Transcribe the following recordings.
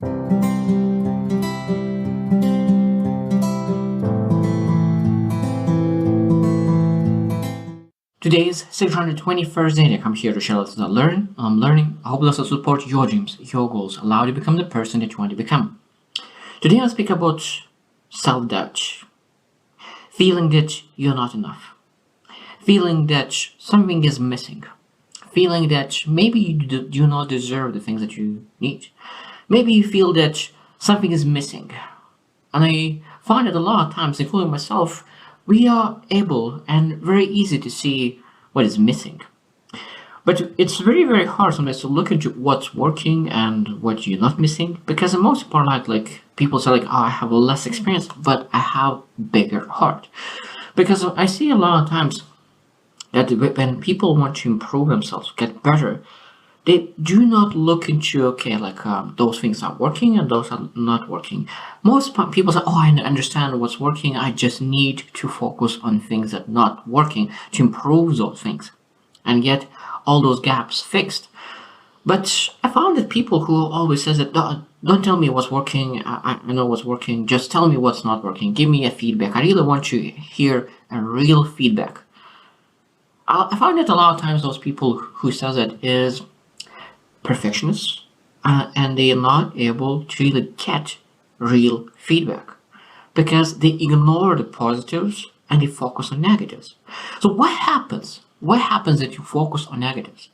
Today's 621st day that I'm here to share lessons I learn. I'm learning. I hope this will support your dreams, your goals, allow you to become the person that you want to become. Today I'll speak about self-doubt. Feeling that you're not enough. Feeling that something is missing. Feeling that maybe you do not deserve the things that you need. Maybe you feel that something is missing. And I find that a lot of times, including myself, we are able and very easy to see what is missing. But it's very, very hard sometimes to look into what's working and what you're not missing. Because in most part, like people say, like, oh, I have less experience, but I have bigger heart. Because I see a lot of times that when people want to improve themselves, get better, they do not look into those things are working and those are not working. Most people say, oh, I understand what's working, I just need to focus on things that are not working to improve those things and get all those gaps fixed. But I found that people who always says that don't tell me what's working, I know what's working, just tell me what's not working, give me a feedback. I really want to hear a real feedback. I find that a lot of times those people who says that is perfectionists, and they are not able to really get real feedback because they ignore the positives and they focus on negatives. So what happens? What happens if you focus on negatives?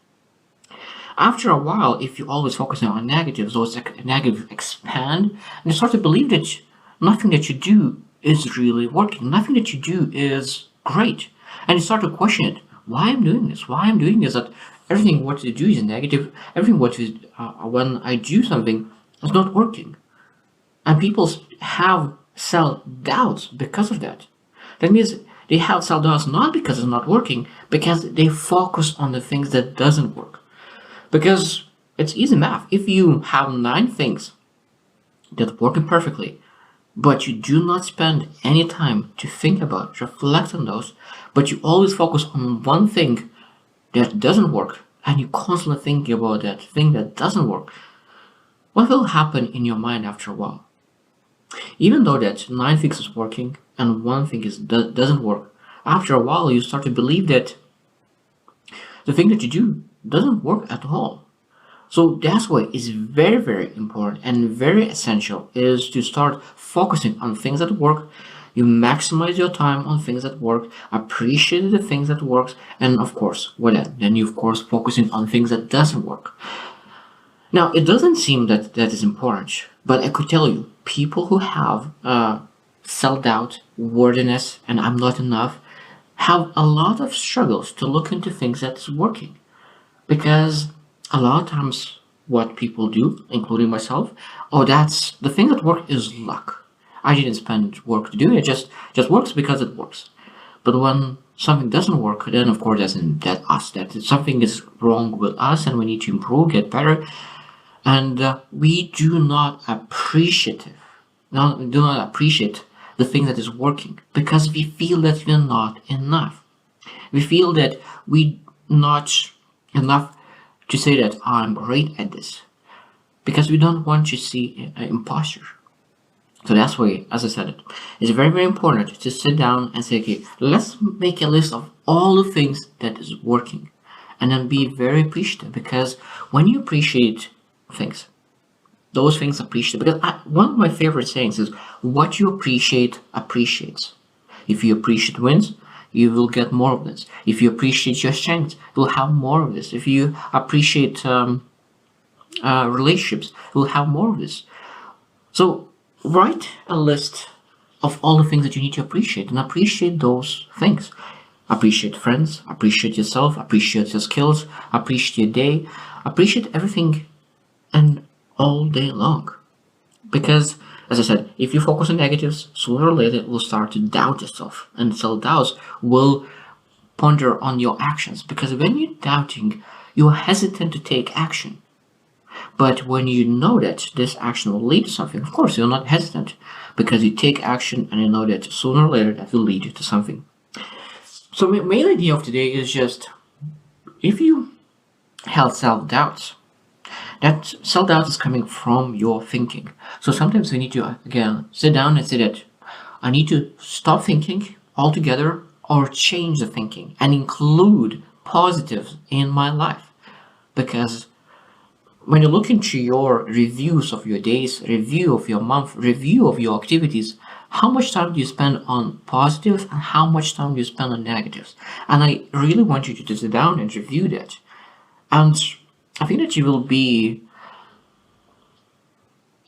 After a while, if you always focus on negatives, those negatives expand and you start to believe that nothing that you do is really working. Nothing that you do is great. And you start to question it. Why I'm doing this? Why I'm doing this? That everything what you do is negative. Everything what is when I do something is not working, and people have self doubts because of that. That means they have self doubts not because it's not working, because they focus on the things that doesn't work. Because it's easy math. If you have 9 things that working perfectly, but you do not spend any time to think about, reflect on those, but you always focus on one thing that doesn't work, and you constantly think about that thing that doesn't work, what will happen in your mind after a while? Even though that 9 things is working and one thing doesn't work, after a while you start to believe that the thing that you do doesn't work at all. So that's why it's very, very important and very essential is to start focusing on things that work. You maximize your time on things that work, appreciate the things that works, and of course, then you of course focusing on things that doesn't work. Now, it doesn't seem that that is important, but I could tell you, people who have self-doubt, worthiness, and I'm not enough, have a lot of struggles to look into things that's working. Because a lot of times what people do, including myself, oh, that's the thing that works is luck. I didn't spend work to do it, just works because it works. But when something doesn't work, then of course that something is wrong with us and we need to improve, get better. And we do not appreciate the thing that is working because we feel that we're not enough. We feel that we not enough to say that I'm great at this because we don't want to see an imposter. So that's why, as I said, it's very, very important to sit down and say, okay, let's make a list of all the things that is working and then be very appreciative because when you appreciate things, those things appreciate. Because one of my favorite sayings is, what you appreciate appreciates. If you appreciate wins, you will get more of this. If you appreciate your strengths, you'll have more of this. If you appreciate relationships, you'll have more of this. So write a list of all the things that you need to appreciate and appreciate those things. Appreciate friends, appreciate yourself, appreciate your skills, appreciate your day, appreciate everything and all day long. Because, as I said, if you focus on negatives, sooner or later it will start to doubt yourself. And self-doubts will ponder on your actions. Because when you're doubting, you're hesitant to take action. But when you know that this action will lead to something, of course you're not hesitant. Because you take action and you know that sooner or later that will lead you to something. So my main idea of today is just, if you have self-doubts, That self-doubt is coming from your thinking. So sometimes we need to, again, sit down and say that I need to stop thinking altogether or change the thinking and include positives in my life. Because when you look into your reviews of your days, review of your month, review of your activities, how much time do you spend on positives and how much time do you spend on negatives? And I really want you to sit down and review that. And I think that you will be,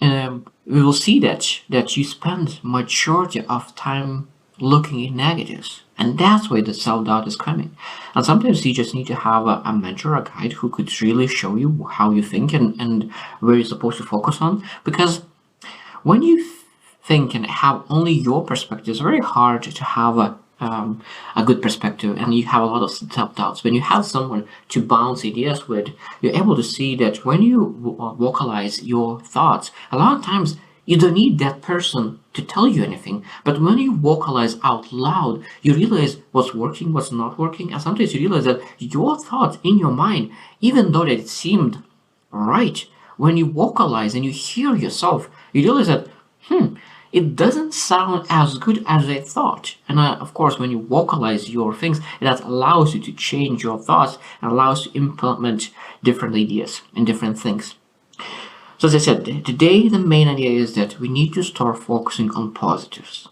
we will see that you spend majority of time looking at negatives, and that's where the self-doubt is coming. And sometimes you just need to have a mentor, a guide who could really show you how you think and where you're supposed to focus on. Because when you think and have only your perspective, it's very hard to have a good perspective, and you have a lot of self-doubts. When you have someone to bounce ideas with, you're able to see that when you vocalize your thoughts, a lot of times you don't need that person to tell you anything, but when you vocalize out loud, you realize what's working, what's not working, and sometimes you realize that your thoughts in your mind, even though that it seemed right, when you vocalize and you hear yourself, you realize that, it doesn't sound as good as I thought. And of course, when you vocalize your things, that allows you to change your thoughts and allows you to implement different ideas and different things. So as I said, today the main idea is that we need to start focusing on positives.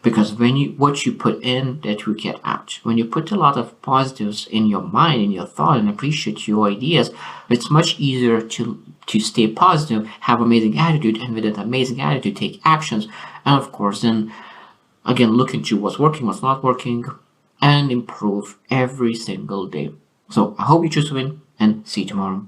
Because what you put in, that you get out. When you put a lot of positives in your mind, in your thought, and appreciate your ideas, it's much easier to stay positive, have amazing attitude, and with that amazing attitude, take actions. And of course, then again, look into what's working, what's not working, and improve every single day. So I hope you choose to win, and see you tomorrow.